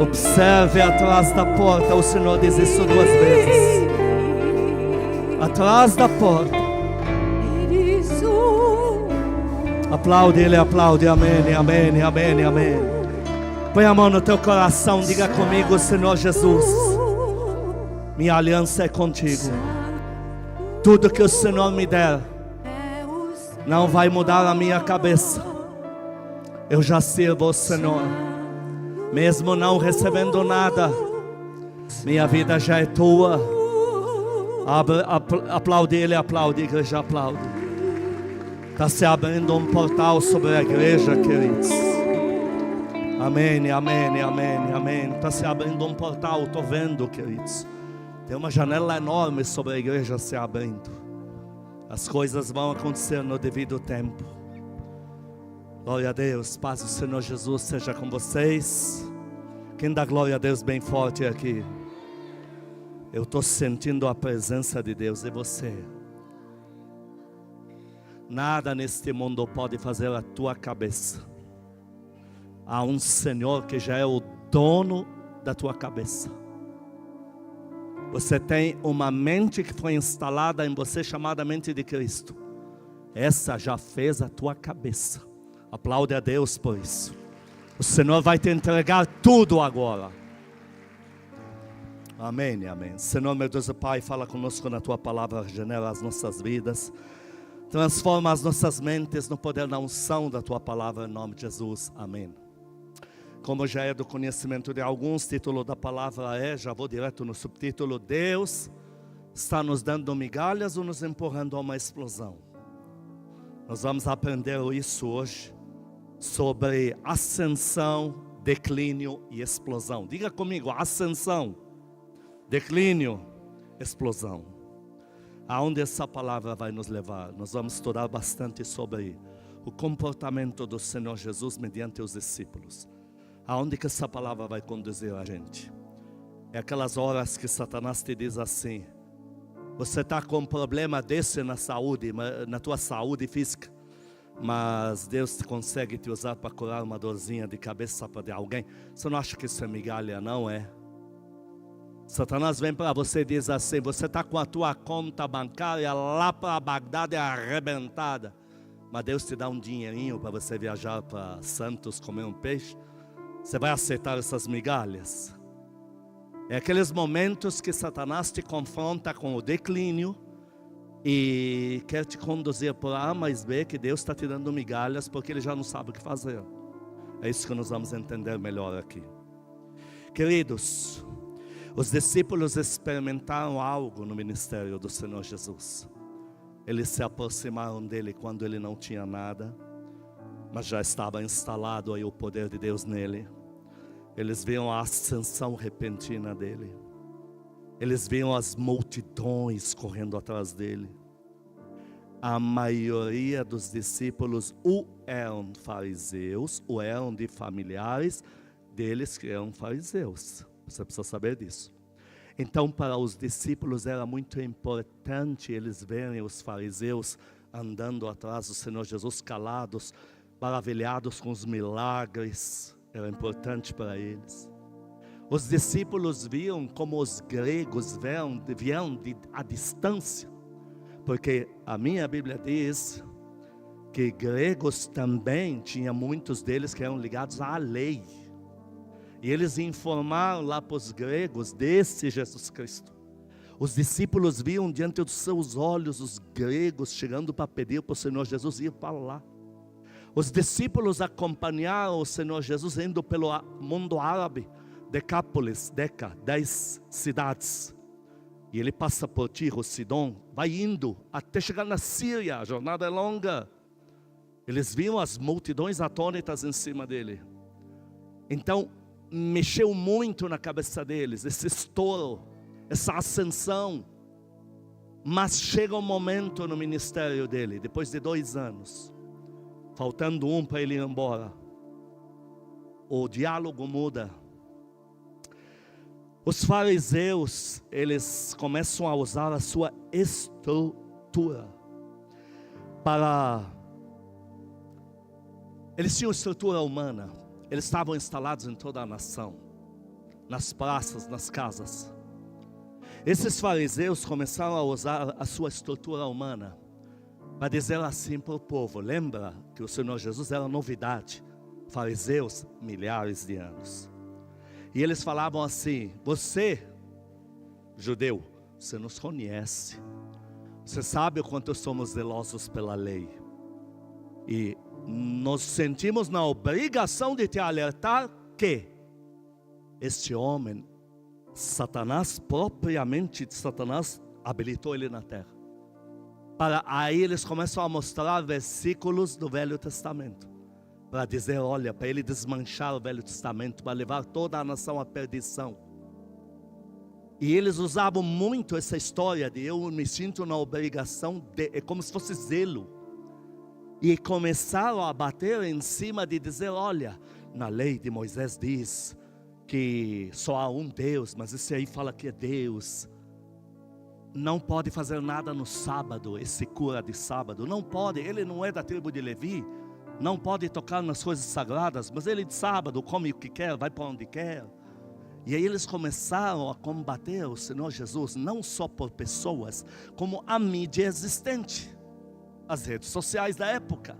Observe atrás da porta. O Senhor diz isso 2 vezes. Atrás da porta. Aplaude Ele, aplaude. Amém, amém, amém, amém. Põe a mão no teu coração. Diga comigo: Senhor Jesus, minha aliança é contigo. Tudo que o Senhor me der não vai mudar a minha cabeça. Eu já sirvo o Senhor. Mesmo não recebendo nada, minha vida já é tua. Aplaude Ele, aplaude, igreja, aplaude. Está se abrindo um portal sobre a igreja, queridos. Amém, amém, amém, amém. Está se abrindo um portal, estou vendo, queridos. Tem uma janela enorme sobre a igreja se abrindo. As coisas vão acontecer no devido tempo. Glória a Deus. Paz do Senhor Jesus seja com vocês. Quem dá glória a Deus bem forte aqui? Eu estou sentindo a presença de Deus em você. Nada neste mundo pode fazer a tua cabeça. Há um Senhor que já é o dono da tua cabeça. Você tem uma mente que foi instalada em você, chamada mente de Cristo. Essa já fez a tua cabeça. Aplaude a Deus por isso. O Senhor vai te entregar tudo agora. Amém, amém. Senhor, meu Deus e Pai, fala conosco na tua palavra, regenera as nossas vidas. Transforma as nossas mentes no poder da unção da tua palavra, em nome de Jesus. Amém. Como já é do conhecimento de alguns, título da palavra já vou direto no subtítulo: Deus está nos dando migalhas ou nos empurrando a uma explosão? Nós vamos aprender isso hoje, sobre ascensão, declínio e explosão. Diga comigo: ascensão, declínio, explosão. Aonde essa palavra vai nos levar? Nós vamos estudar bastante sobre o comportamento do Senhor Jesus mediante os discípulos. Aonde que essa palavra vai conduzir a gente? É aquelas horas que Satanás te diz assim: você está com um problema desse na saúde, na tua saúde física, mas Deus consegue te usar para curar uma dorzinha de cabeça de alguém. Você não acha que isso é migalha, não é? Satanás vem para você e diz assim: você está com a tua conta bancária lá para Bagdá arrebentada, mas Deus te dá um dinheirinho para você viajar para Santos comer um peixe. Você vai aceitar essas migalhas? É aqueles momentos que Satanás te confronta com o declínio e quer te conduzir por A mais B, que Deus está te dando migalhas porque Ele já não sabe o que fazer. É isso que nós vamos entender melhor aqui. Queridos, os discípulos experimentaram algo no ministério do Senhor Jesus. Eles se aproximaram dele quando ele não tinha nada, mas já estava instalado aí o poder de Deus nele. Eles viram a ascensão repentina dele. Eles viram as multidões correndo atrás dele. A maioria dos discípulos eram fariseus, eram de familiares deles que eram fariseus. Você precisa saber disso. Então, para os discípulos era muito importante eles verem os fariseus andando atrás do Senhor Jesus, calados, maravilhados com os milagres. Era importante para eles. Os discípulos viam como os gregos vieram à distância, porque a minha Bíblia diz que gregos também tinha muitos deles que eram ligados à lei. E eles informaram lá para os gregos desse Jesus Cristo. Os discípulos viam diante dos seus olhos os gregos chegando para pedir para o Senhor Jesus ir para lá. Os discípulos acompanharam o Senhor Jesus indo pelo mundo árabe, Decápolis, 10 cidades. E ele passa por Tiro, Sidom, vai indo até chegar na Síria, a jornada é longa. Eles viram as multidões atônitas em cima dele. Então, mexeu muito na cabeça deles, esse estouro, essa ascensão. Mas chega um momento no ministério dele, depois de 2 anos, faltando um para ele ir embora, o diálogo muda. Os fariseus, eles começam a usar a sua estrutura eles tinham estrutura humana, eles estavam instalados em toda a nação. nas praças, nas casas. Esses fariseus começaram a usar a sua estrutura humana para dizer assim para o povo. Lembra que o Senhor Jesus era novidade. Fariseus, milhares de anos. E eles falavam assim: você, judeu, você nos conhece. Você sabe o quanto somos zelosos pela lei. E nos sentimos na obrigação de te alertar que este homem, Satanás habilitou ele na terra. Aí eles começam a mostrar versículos do Velho Testamento, para dizer, olha, para ele desmanchar o Velho Testamento, para levar toda a nação à perdição. E eles usavam muito essa história de eu me sinto na obrigação de, é como se fosse zelo. E começaram a bater em cima de dizer, olha, na lei de Moisés diz que só há um Deus, mas esse aí fala que é Deus. Não pode fazer nada no sábado, esse cura de sábado, não pode, ele não é da tribo de Levi, não pode tocar nas coisas sagradas, mas ele de sábado come o que quer, vai para onde quer. E aí eles começaram a combater o Senhor Jesus, não só por pessoas, como a mídia existente, as redes sociais da época.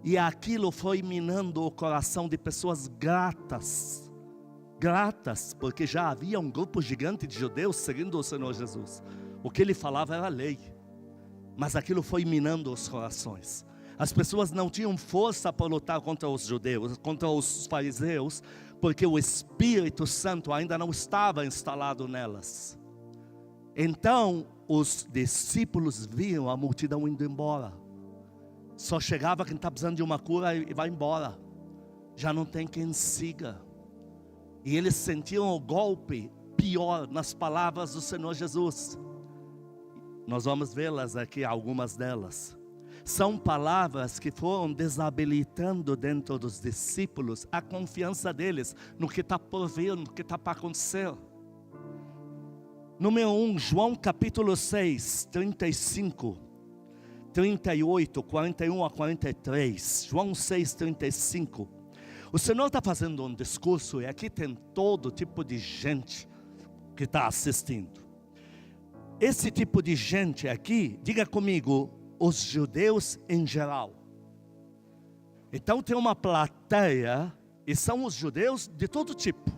E aquilo foi minando o coração de pessoas gratas, porque já havia um grupo gigante de judeus seguindo o Senhor Jesus. O que ele falava era lei, mas aquilo foi minando os corações. As pessoas não tinham força para lutar contra os judeus, contra os fariseus, porque o Espírito Santo ainda não estava instalado nelas. Então os discípulos viam a multidão indo embora. Só chegava quem está precisando de uma cura e vai embora. Já não tem quem siga. E eles sentiam o golpe pior nas palavras do Senhor Jesus. Nós vamos vê-las aqui, algumas delas. São palavras que foram desabilitando dentro dos discípulos a confiança deles no que está por vir, no que está para acontecer. Número 1, João capítulo 6, 35, 38, 41 a 43. João 6, 35. O Senhor está fazendo um discurso e aqui tem todo tipo de gente que está assistindo. Esse tipo de gente aqui, diga comigo, os judeus em geral. Então tem uma plateia e são os judeus de todo tipo.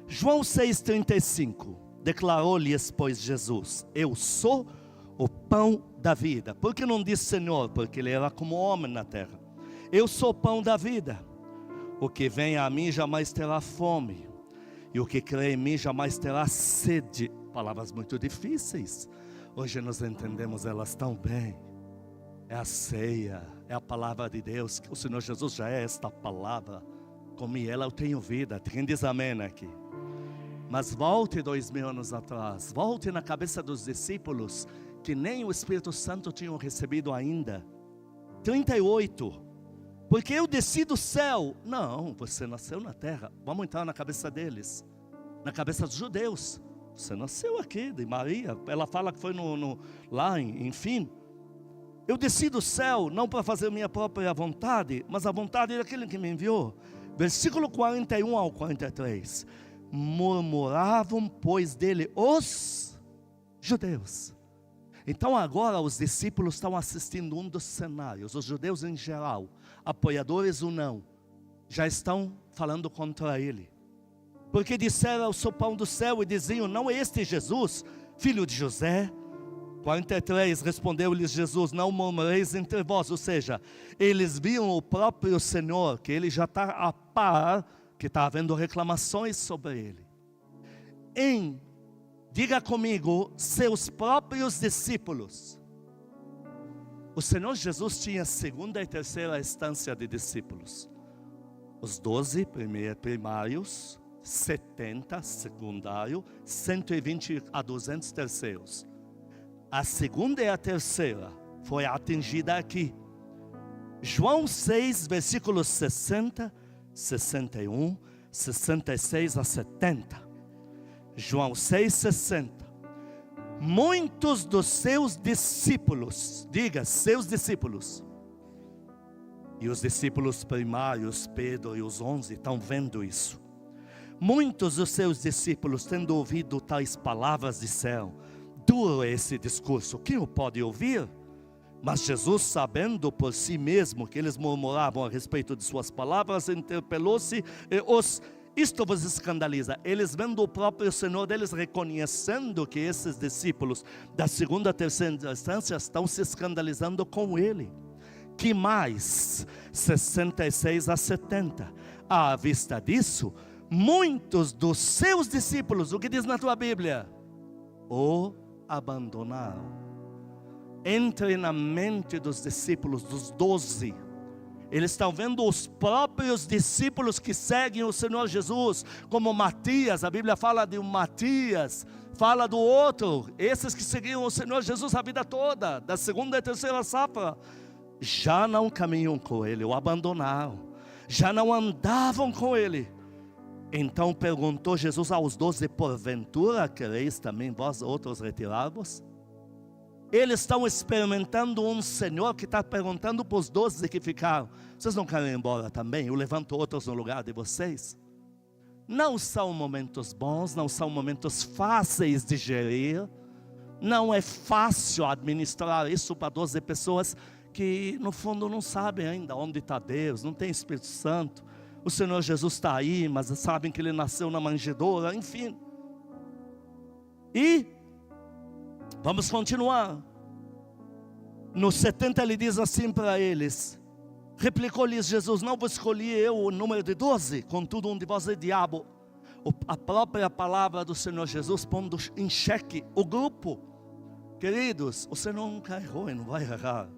João 6,35, declarou-lhes, pois, Jesus: eu sou o pão da vida. Por que não disse Senhor? Porque ele era como homem na terra. Eu sou o pão da vida. O que vem a mim jamais terá fome, e o que crê em mim jamais terá sede. Palavras muito difíceis. Hoje nós entendemos elas tão bem. É a ceia, é a palavra de Deus. O Senhor Jesus já é esta palavra. Comi ela, eu tenho vida. Quem diz amém aqui? Mas volte 2000 anos atrás. Volte na cabeça dos discípulos que nem o Espírito Santo tinham recebido ainda. 38. Porque eu desci do céu. Não, você nasceu na terra. Vamos entrar na cabeça deles. Na cabeça dos judeus. Você nasceu aqui, de Maria. Ela fala que foi lá, enfim. Eu desci do céu, não para fazer minha própria vontade, mas a vontade daquele que me enviou. Versículo 41 ao 43. Murmuravam, pois, dele os judeus. Então agora os discípulos estão assistindo um dos cenários. Os judeus em geral, apoiadores ou não, já estão falando contra ele. Porque disseram, eu sou pão do céu, e diziam, não é este Jesus, filho de José? 43, respondeu-lhes Jesus, não murmureis entre vós. Ou seja, eles viam o próprio Senhor, que ele já está a par, que está havendo reclamações sobre ele. Diga comigo, seus próprios discípulos. O Senhor Jesus tinha segunda e terceira instância de discípulos. Os 12 primários, 70 secundário, 120 a 200 terceiros. A segunda e a terceira foi atingida aqui. João 6, versículos 60, 61, 66 a 70. João 6, 60. Muitos dos seus discípulos, diga, seus discípulos, E os discípulos primários, Pedro e os 11, estão vendo isso. Muitos dos seus discípulos, tendo ouvido tais palavras, disseram: duro é esse discurso, quem o pode ouvir? Mas Jesus, sabendo por si mesmo que eles murmuravam a respeito de suas palavras, interpelou-se e isto vos escandaliza. Eles vendo o próprio Senhor deles, reconhecendo que esses discípulos da segunda, terceira instância estão se escandalizando com ele. Que mais? 66 a 70. À vista disso, muitos dos seus discípulos, o que diz na tua Bíblia? O abandonaram. Entre na mente dos discípulos, dos 12. Eles estão vendo os próprios discípulos que seguem o Senhor Jesus, como Matias, a Bíblia fala de um Matias, fala do outro, esses que seguiam o Senhor Jesus a vida toda, da segunda e terceira safra, já não caminham com ele, o abandonaram, já não andavam com ele. Então perguntou Jesus aos 12: porventura quereis também vós outros retirar-vos? Eles estão experimentando um Senhor que está perguntando para os 12 que ficaram: vocês não querem ir embora também? Eu levanto outros no lugar de vocês. Não são momentos bons, não são momentos fáceis de gerir. Não é fácil administrar isso para 12 pessoas que no fundo não sabem ainda onde está Deus, não tem Espírito Santo. O Senhor Jesus está aí, mas sabem que Ele nasceu na manjedoura, enfim. E vamos continuar. No 70 ele diz assim para eles: replicou-lhes Jesus: não vos escolhi eu o número de 12, contudo um de vós é diabo. A própria palavra do Senhor Jesus pondo em xeque o grupo. Queridos, o Senhor nunca errou e não vai errar.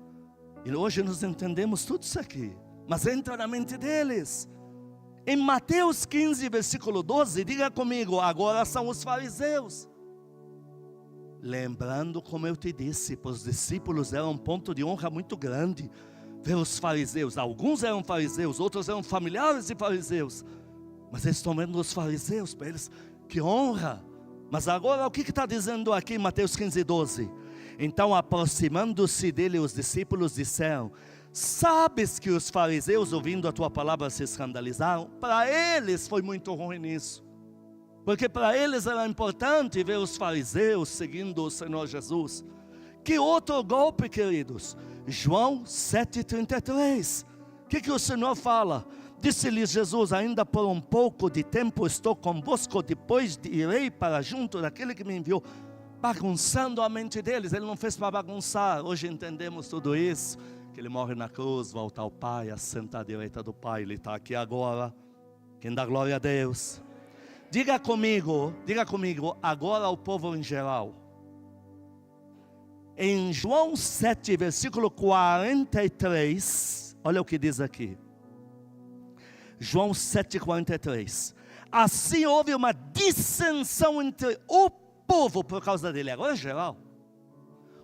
E hoje nós entendemos tudo isso aqui, mas entra na mente deles. Em Mateus 15, versículo 12, diga comigo: agora são os fariseus. Lembrando, como eu te disse, para os discípulos era um ponto de honra muito grande ver os fariseus. Alguns eram fariseus, outros eram familiares de fariseus, mas eles estão vendo os fariseus, para eles, que honra. Mas agora o que está dizendo aqui em Mateus 15, 12? Então, aproximando-se dele, os discípulos disseram: sabes que os fariseus, ouvindo a tua palavra, se escandalizaram? Para eles foi muito ruim isso, porque para eles era importante ver os fariseus seguindo o Senhor Jesus. Que outro golpe, queridos? João 7,33. O que o Senhor fala? Disse-lhes Jesus: ainda por um pouco de tempo estou convosco, depois irei para junto daquele que me enviou. Bagunçando a mente deles. Ele não fez para bagunçar. Hoje entendemos tudo isso, que Ele morre na cruz, volta ao Pai, assenta à direita do Pai. Ele está aqui agora. Quem dá glória a Deus? Diga comigo, agora o povo em geral. Em João 7, versículo 43, olha o que diz aqui. João 7, 43. Assim houve uma dissensão entre o povo por causa dele. Agora é geral.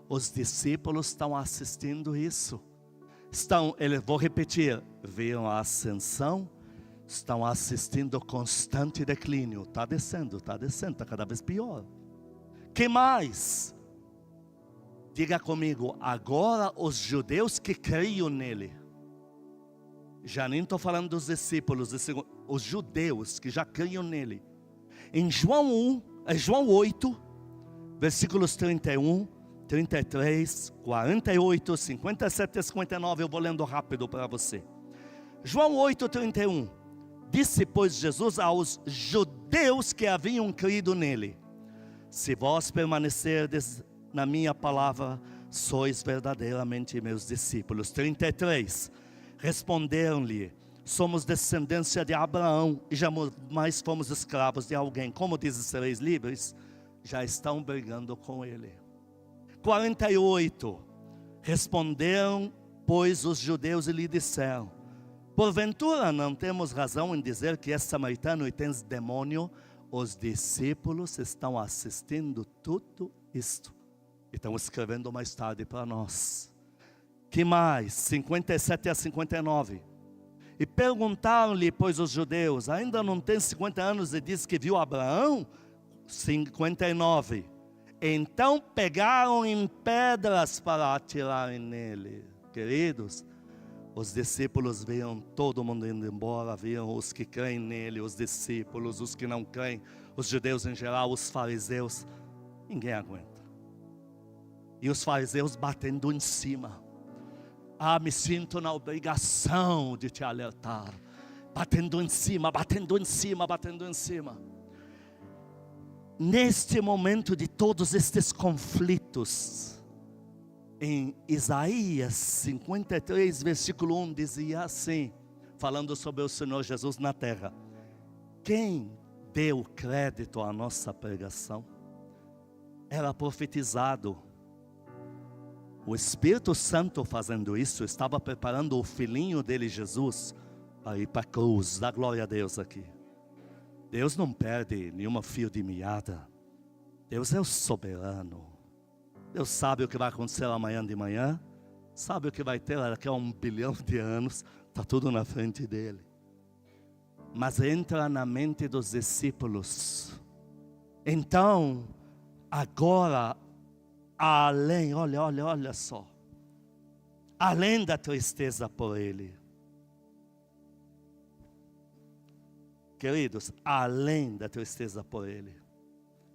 Os discípulos estão assistindo isso. Vou repetir, viram a ascensão, estão assistindo o constante declínio. Está descendo, está cada vez pior. Que mais? Diga comigo, agora os judeus que criam nele. Já nem estou falando dos discípulos, os judeus que já criam nele. Em João 8, versículos 31, 33, 48, 57 e 59, eu vou lendo rápido para você. João 8, 31. Disse, pois, Jesus aos judeus que haviam crido nele: se vós permanecerdes na minha palavra, sois verdadeiramente meus discípulos. 33. Responderam-lhe: somos descendência de Abraão e jamais fomos escravos de alguém. Como dizes, sereis livres? Já estão brigando com ele. 48. Responderam, pois, os judeus e lhe disseram: porventura não temos razão em dizer que és samaritano e tens demônio? Os discípulos estão assistindo tudo isto e estão escrevendo mais tarde para nós. Que mais? 57 a 59. E perguntaram-lhe, pois, os judeus: ainda não tem 50 anos e diz que viu Abraão? 59. Então pegaram em pedras para atirarem nele. Queridos, Os discípulos viam todo mundo indo embora, viam os que creem nele, os discípulos, os que não creem, os judeus em geral, os fariseus. Ninguém aguenta. E os fariseus batendo em cima. Me sinto na obrigação de te alertar. Batendo em cima, batendo em cima, batendo em cima. Neste momento de todos estes conflitos, em Isaías 53, versículo 1, dizia assim, falando sobre o Senhor Jesus na terra: quem deu crédito à nossa pregação? Era profetizado. O Espírito Santo fazendo isso, estava preparando o filhinho dele, Jesus, para ir para a cruz. Dá glória a Deus aqui. Deus não perde nenhuma fio de meada. Deus é o soberano. Deus sabe o que vai acontecer amanhã de manhã. Sabe o que vai ter daqui a 1 bilhão de anos. Está tudo na frente dele. Mas entra na mente dos discípulos. Então, agora, além, olha só. Além da tristeza por ele. Queridos, além da tristeza por ele.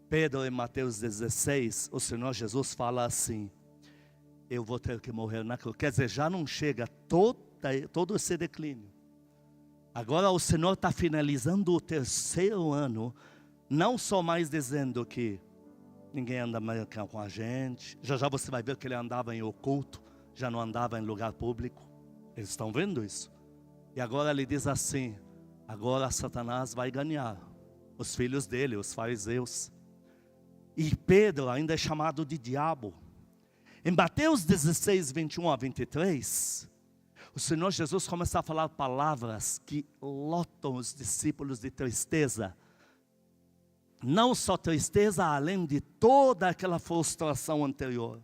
Pedro, em Mateus 16, o Senhor Jesus fala assim: eu vou ter que morrer na cruz. Quer dizer, já não chega todo esse declínio. Agora o Senhor está finalizando o 3º ano, não só mais dizendo que ninguém anda mais com a gente. Já você vai ver que ele andava em oculto, já não andava em lugar público. Eles estão vendo isso. E agora ele diz assim: agora Satanás vai ganhar os filhos dele, os fariseus. E Pedro ainda é chamado de diabo. Em Mateus 16, 21 a 23, o Senhor Jesus começa a falar palavras que lotam os discípulos de tristeza. Não só tristeza, além de toda aquela frustração anterior.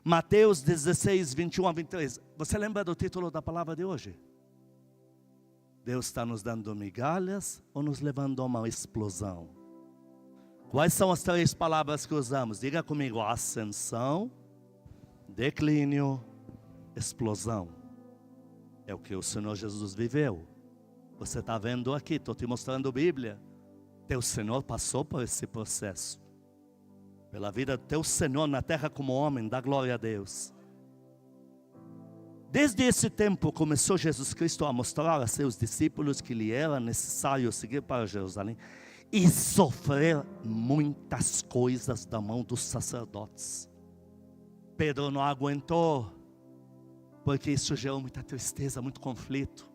Mateus 16, 21 a 23. Você lembra do título da palavra de hoje? Deus está nos dando migalhas ou nos levando a uma explosão? Quais são as 3 palavras que usamos? Diga comigo: ascensão, declínio, explosão. É o que o Senhor Jesus viveu. Você está vendo aqui, estou te mostrando a Bíblia. Teu Senhor passou por esse processo. Pela vida do teu Senhor na terra como homem, dá glória a Deus. Desde esse tempo começou Jesus Cristo a mostrar a seus discípulos que lhe era necessário seguir para Jerusalém e sofrer muitas coisas da mão dos sacerdotes. Pedro não aguentou, porque isso gerou muita tristeza, muito conflito.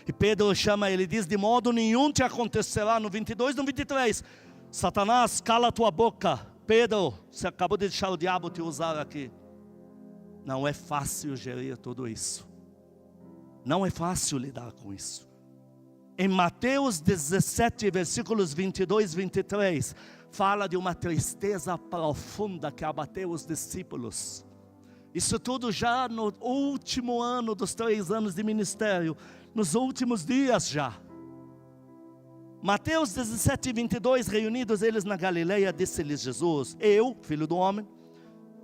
E Pedro chama ele, diz: de modo nenhum te acontecerá. No 22, no 23, Satanás, cala a tua boca. Pedro, você acabou de deixar o diabo te usar aqui. Não é fácil gerir tudo isso. Não é fácil lidar com isso. Em Mateus 17, versículos 22 e 23, fala de uma tristeza profunda que abateu os discípulos. Isso tudo já no último ano dos 3 anos de ministério, nos últimos dias já. Mateus 17, 22, reunidos eles na Galileia, disse-lhes Jesus: eu, filho do homem,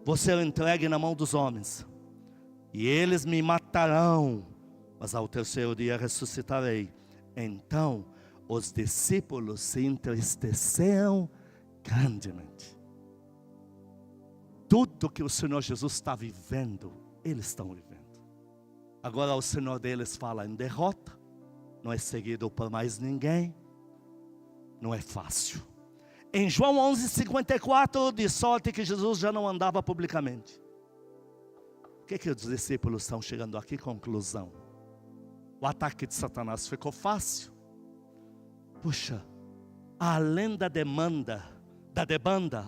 vou ser entregue na mão dos homens, e eles me matarão, mas ao 3º dia ressuscitarei. Então os discípulos se entristeceram grandemente. Tudo que o Senhor Jesus está vivendo, eles estão vivendo. Agora o Senhor deles fala em derrota, não é seguido por mais ninguém, não é fácil. Em João 11:54, de sorte que Jesus já não andava publicamente. O que os discípulos estão chegando aqui? Conclusão: o ataque de Satanás ficou fácil. Puxa, além da demanda,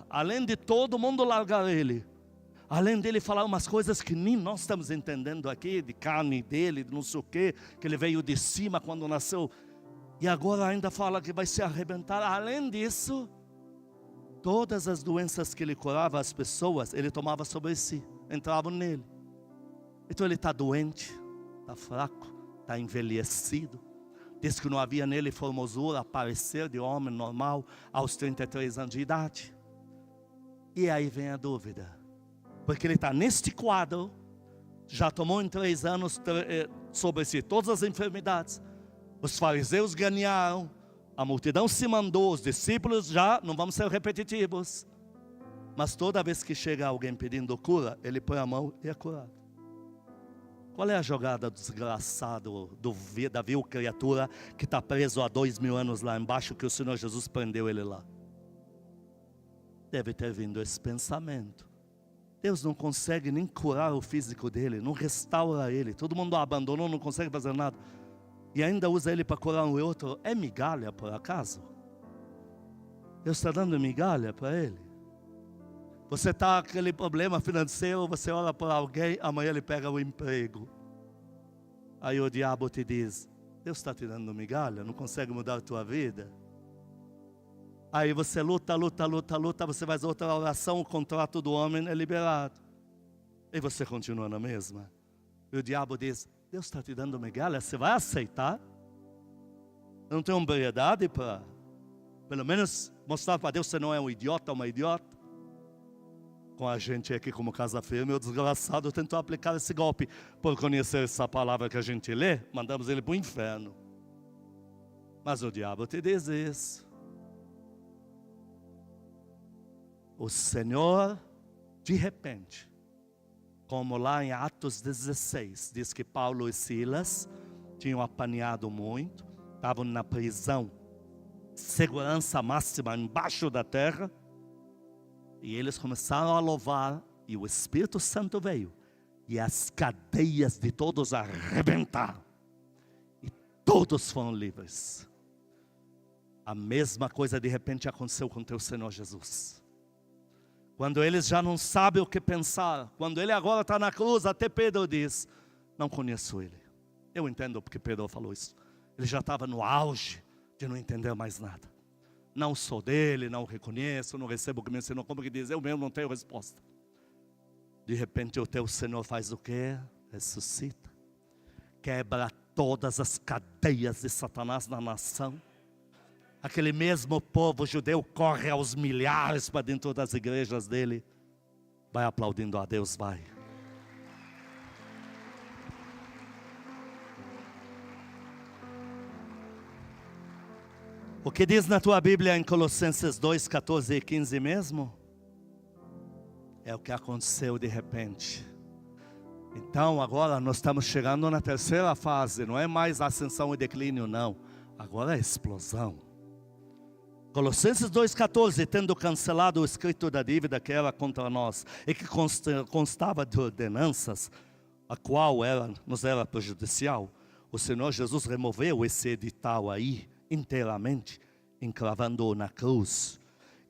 além de todo mundo largar ele, além dele falar umas coisas que nem nós estamos entendendo aqui, de carne dele, de não sei o que ele veio de cima quando nasceu, e agora ainda fala que vai se arrebentar. Além disso, todas as doenças que ele curava as pessoas, ele tomava sobre si, entravam nele. Então ele está doente, está fraco, está envelhecido. Diz que não havia nele formosura, aparecer de homem normal aos 33 anos de idade. E aí vem a dúvida, porque ele está neste quadro, já tomou em 3 anos sobre si todas as enfermidades. Os fariseus ganharam, a multidão se mandou, os discípulos já, não vamos ser repetitivos. Mas toda vez que chega alguém pedindo cura, ele põe a mão e é curado. Qual é a jogada do desgraçado, da vil criatura que está preso há 2000 anos lá embaixo, que o Senhor Jesus prendeu ele lá? Deve ter vindo esse pensamento. Deus não consegue nem curar o físico dele, não restaura ele. Todo mundo o abandonou, não consegue fazer nada. E ainda usa ele para curar um outro. É migalha por acaso? Deus está dando migalha para ele? Você está com aquele problema financeiro, você ora por alguém, amanhã ele pega o emprego. Aí o diabo te diz, Deus está te dando migalha, não consegue mudar a tua vida. Aí você luta, você faz outra oração, o contrato do homem é liberado. E você continua na mesma. E o diabo diz, Deus está te dando migalha, você vai aceitar? Não tem hombridade para, pelo menos, mostrar para Deus que você não é um idiota, uma idiota? Com a gente aqui como Casa Firme, o desgraçado tentou aplicar esse golpe. Por conhecer essa palavra que a gente lê, mandamos ele para o inferno. Mas o diabo te diz isso. O Senhor, de repente, como lá em Atos 16, diz que Paulo e Silas tinham apanhado muito, estavam na prisão, segurança máxima embaixo da terra, e eles começaram a louvar, e o Espírito Santo veio, e as cadeias de todos arrebentaram, e todos foram livres. A mesma coisa de repente aconteceu com teu Senhor Jesus. Quando eles já não sabem o que pensar, quando ele agora está na cruz, até Pedro diz, não conheço ele. Eu entendo porque Pedro falou isso. Ele já estava no auge de não entender mais nada. Não sou dele, não o reconheço, não recebo o que me ensinou. Como que diz, eu mesmo não tenho resposta. De repente o teu Senhor faz o quê? Ressuscita. Quebra todas as cadeias de Satanás na nação. Aquele mesmo povo judeu corre aos milhares para dentro das igrejas dele. Vai aplaudindo a Deus, vai. O que diz na tua Bíblia em Colossenses 2, 14 e 15 mesmo? É o que aconteceu de repente. Então agora nós estamos chegando na terceira fase. Não é mais ascensão e declínio, não. Agora é explosão. Colossenses 2,14, tendo cancelado o escrito da dívida que era contra nós e que constava de ordenanças, a qual nos era prejudicial, o Senhor Jesus removeu esse edital aí inteiramente, encravando-o na cruz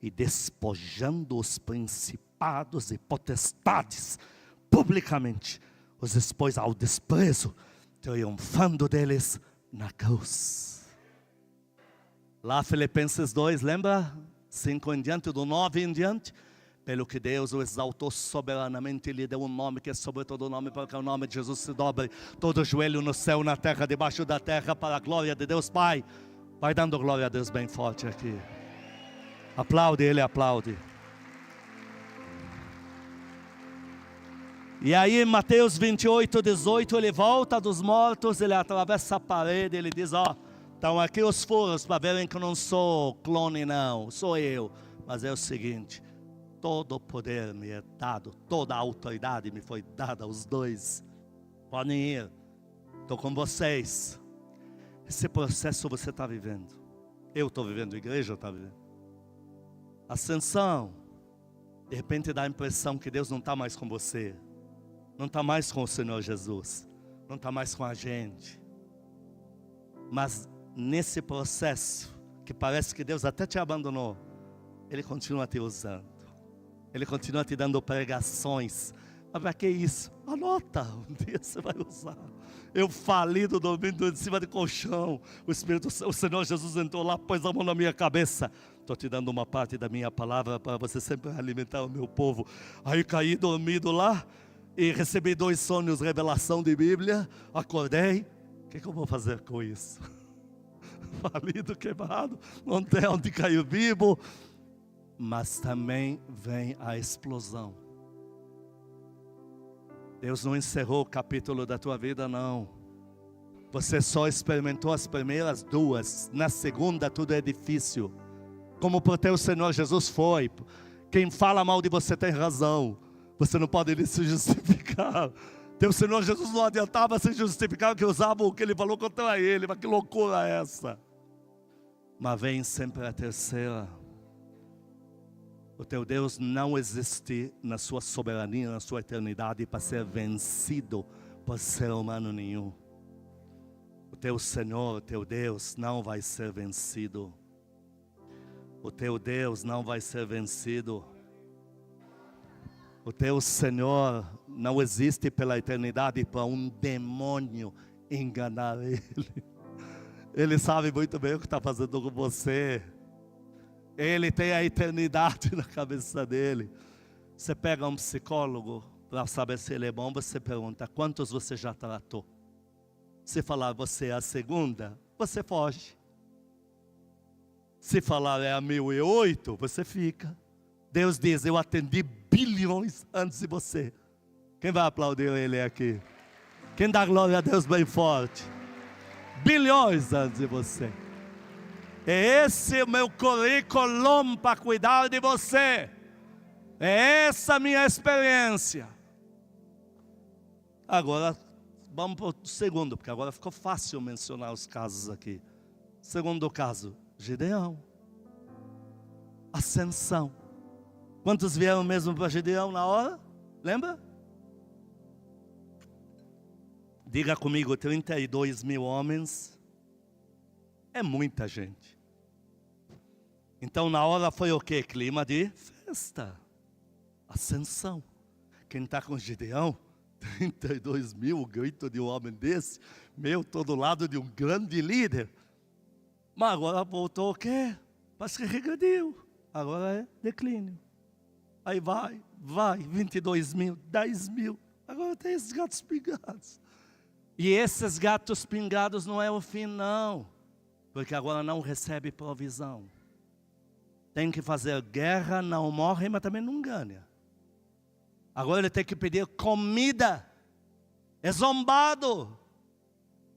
e despojando os principados e potestades publicamente, os expôs ao desprezo, triunfando deles na cruz. Lá Filipenses 2, lembra? 5 em diante, do 9 em diante. Pelo que Deus o exaltou soberanamente e lhe deu um nome que é sobre todo nome, para que o nome de Jesus se dobre todo joelho no céu, na terra, debaixo da terra, para a glória de Deus Pai. Vai dando glória a Deus bem forte aqui. Aplaude, ele aplaude. E aí em Mateus 28, 18, ele volta dos mortos, ele atravessa a parede, ele diz, ó, estão aqui os furos para verem que eu não sou clone não, sou eu. Mas é o seguinte, todo o poder me é dado, toda a autoridade me foi dada, os dois. Podem ir, estou com vocês. Esse processo você está vivendo. Eu estou vivendo, a igreja está vivendo. Ascensão, de repente dá a impressão que Deus não está mais com você. Não está mais com o Senhor Jesus. Não está mais com a gente. Mas nesse processo, que parece que Deus até te abandonou, Ele continua te usando. Ele continua te dando pregações. Mas para que isso? Anota, um dia você vai usar. Eu falido, dormindo em cima de colchão. O Senhor Jesus entrou lá, pôs a mão na minha cabeça. Estou te dando uma parte da minha palavra para você sempre alimentar o meu povo. Aí caí dormido lá e recebi 2 sonhos, revelação de Bíblia. Acordei. O que eu vou fazer com isso? Falido, quebrado, não tem onde cair vivo. Mas também vem a explosão. Deus não encerrou o capítulo da tua vida, não. Você só experimentou as primeiras duas. Na segunda tudo é difícil. Como para o teu Senhor Jesus foi. Quem fala mal de você tem razão. Você não pode se justificar. Teu Senhor Jesus não adiantava se justificar que usava o que ele falou contra ele. Mas que loucura é essa? Mas vem sempre a terceira. O teu Deus não existe na sua soberania, na sua eternidade, para ser vencido por ser humano nenhum. O teu Senhor, o teu Deus, não vai ser vencido. O teu Deus não vai ser vencido. O teu Senhor não existe pela eternidade para um demônio enganar Ele. Ele sabe muito bem o que está fazendo com você. Ele tem a eternidade na cabeça dele. Você pega um psicólogo para saber se ele é bom, você pergunta, quantos você já tratou? Se falar você é a segunda, você foge. Se falar é a 1008, você fica. Deus diz, eu atendi bilhões antes de você. Quem vai aplaudir ele aqui? Quem dá glória a Deus bem forte? Bilhões antes de você. É esse o meu currículo para cuidar de você. É essa a minha experiência. Agora, vamos para o segundo, porque agora ficou fácil mencionar os casos aqui. Segundo caso, Gideão. Ascensão. Quantos vieram mesmo para Gideão na hora? Lembra? Diga comigo, 32 mil homens. É muita gente. Então na hora foi o quê? Clima de festa. Ascensão. Quem está com Gideão? 32 mil, o grito de um homem desse. Meu, todo lado de um grande líder. Mas agora voltou o quê? Parece que regrediu. Agora é declínio. Aí vai, 22 mil, 10 mil. Agora tem esses gatos pingados. E esses gatos pingados não é o fim não. Porque agora não recebe provisão. Tem que fazer guerra, não morre, mas também não ganha. Agora ele tem que pedir comida. É zombado.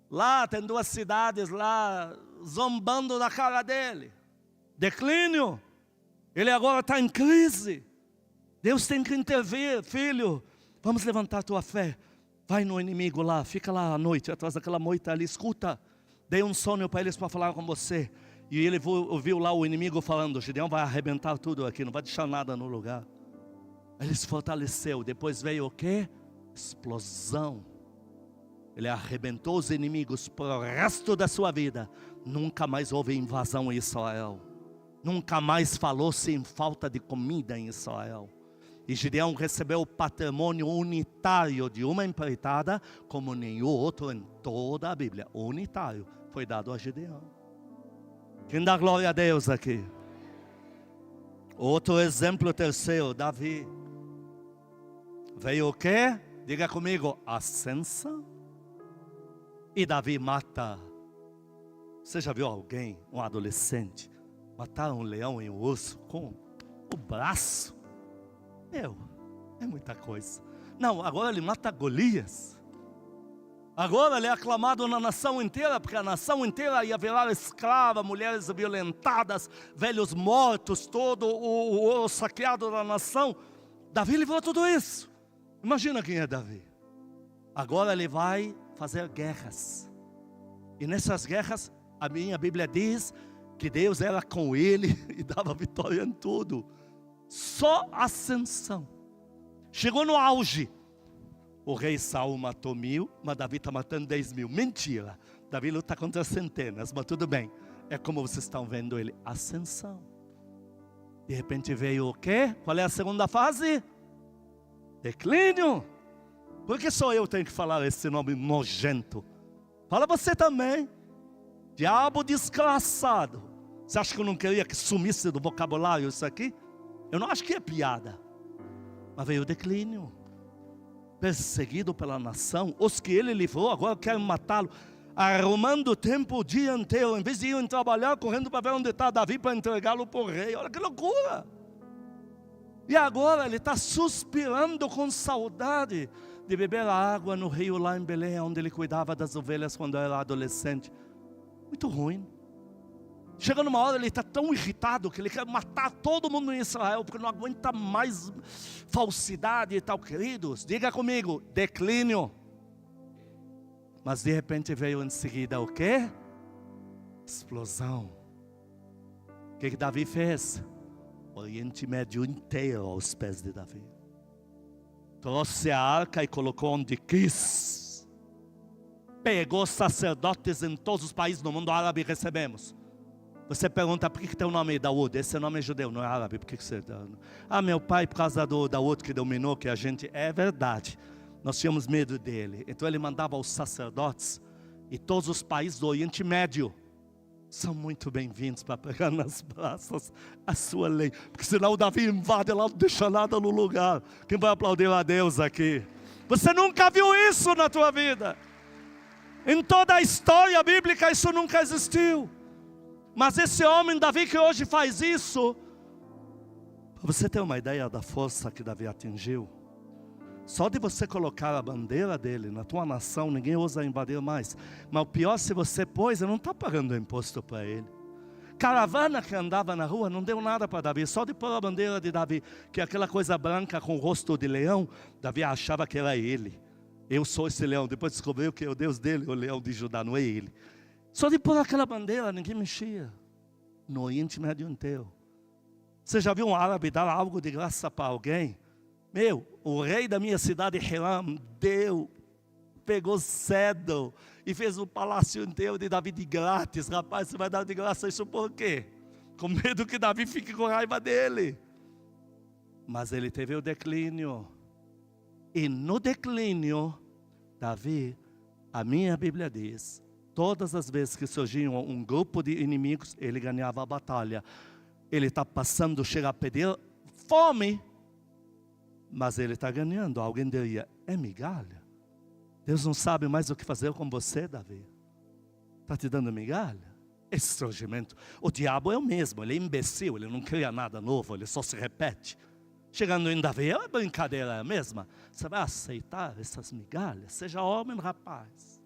Lá tem 2 cidades lá, zombando da cara dele. Declínio. Ele agora está em crise. Deus tem que intervir, filho. Vamos levantar a tua fé. Vai no inimigo lá, fica lá à noite, atrás daquela moita ali, escuta. Dei um sonho para eles para falar com você. E ele ouviu lá o inimigo falando, Gideão vai arrebentar tudo aqui, não vai deixar nada no lugar. Ele se fortaleceu, depois veio o quê? Explosão. Ele arrebentou os inimigos para o resto da sua vida. Nunca mais houve invasão em Israel. Nunca mais falou-se em falta de comida em Israel. E Gideão recebeu o patrimônio unitário de uma empreitada, como nenhum outro em toda a Bíblia. Unitário foi dado a Gideão. Quem dá glória a Deus aqui? Outro exemplo terceiro, Davi. Veio o quê? Diga comigo, ascensão. E Davi mata. Você já viu alguém, um adolescente, matar um leão e um urso com o braço? É muita coisa. Não, agora ele mata Golias. Agora ele é aclamado na nação inteira, porque a nação inteira ia virar escrava, mulheres violentadas, velhos mortos, todo o ouro saqueado da nação. Davi livrou tudo isso. Imagina quem é Davi. Agora ele vai fazer guerras. E nessas guerras, a minha Bíblia diz que Deus era com ele e dava vitória em tudo. Só ascensão. Chegou no auge. O rei Saul matou 1000, mas Davi está matando 10 mil. Mentira. Davi luta contra centenas, mas tudo bem. É como vocês estão vendo ele. Ascensão. De repente veio o quê? Qual é a segunda fase? Declínio. Por que só eu tenho que falar esse nome nojento? Fala você também. Diabo desgraçado. Você acha que eu não queria que sumisse do vocabulário isso aqui? Eu não acho que é piada. Mas veio o declínio. Perseguido pela nação. Os que ele livrou agora querem matá-lo. Arrumando tempo o dia inteiro. Em vez de irem trabalhar, correndo para ver onde está Davi para entregá-lo para o rei. Olha que loucura. E agora ele está suspirando com saudade de beber água no rio lá em Belém, onde ele cuidava das ovelhas quando era adolescente. Muito ruim. Chega numa hora, ele está tão irritado que ele quer matar todo mundo em Israel, porque não aguenta mais falsidade e tal. Queridos, diga comigo, declínio. Mas de repente veio em seguida o quê? Explosão. O que Davi fez? O Oriente Médio inteiro aos pés de Davi. Trouxe a arca e colocou onde quis. Pegou sacerdotes em todos os países do mundo árabe e recebemos. Você pergunta, por que tem o nome Daúd? Esse nome é judeu, não é árabe. Por que você... meu pai, por causa do Daúd que dominou, que a gente... É verdade, nós tínhamos medo dele. Então ele mandava os sacerdotes. E todos os países do Oriente Médio são muito bem-vindos para pegar nas praças a sua lei. Porque senão o Davi invade lá, não deixa nada no lugar. Quem vai aplaudir a Deus aqui? Você nunca viu isso na tua vida. Em toda a história bíblica isso nunca existiu. Mas esse homem, Davi, que hoje faz isso, para você ter uma ideia da força que Davi atingiu, só de você colocar a bandeira dele na tua nação, ninguém ousa invadir mais. Mas o pior, se você pôs, ele não está pagando imposto para ele. Caravana que andava na rua não deu nada para Davi, só de pôr a bandeira de Davi, que é aquela coisa branca com o rosto de leão, Davi achava que era ele. Eu sou esse leão, depois descobriu que é o Deus dele, o leão de Judá, não é ele. Só de pôr aquela bandeira, ninguém mexia. No Oriente Médio inteiro. Você já viu um árabe dar algo de graça para alguém? O rei da minha cidade, Hiram, pegou cedo e fez um palácio inteiro de Davi de grátis. Rapaz, você vai dar de graça isso por quê? Com medo que Davi fique com raiva dele. Mas ele teve o declínio. E no declínio, Davi, a minha Bíblia diz, todas as vezes que surgia um grupo de inimigos, ele ganhava a batalha. Ele está passando, chega a pedir fome, mas ele está ganhando. Alguém diria, é migalha? Deus não sabe mais o que fazer com você, Davi. Está te dando migalha? Esse surgimento. O diabo é o mesmo, ele é imbecil, ele não cria nada novo, ele só se repete. Chegando em Davi, é uma brincadeira mesma. Você vai aceitar essas migalhas? Seja homem, rapaz.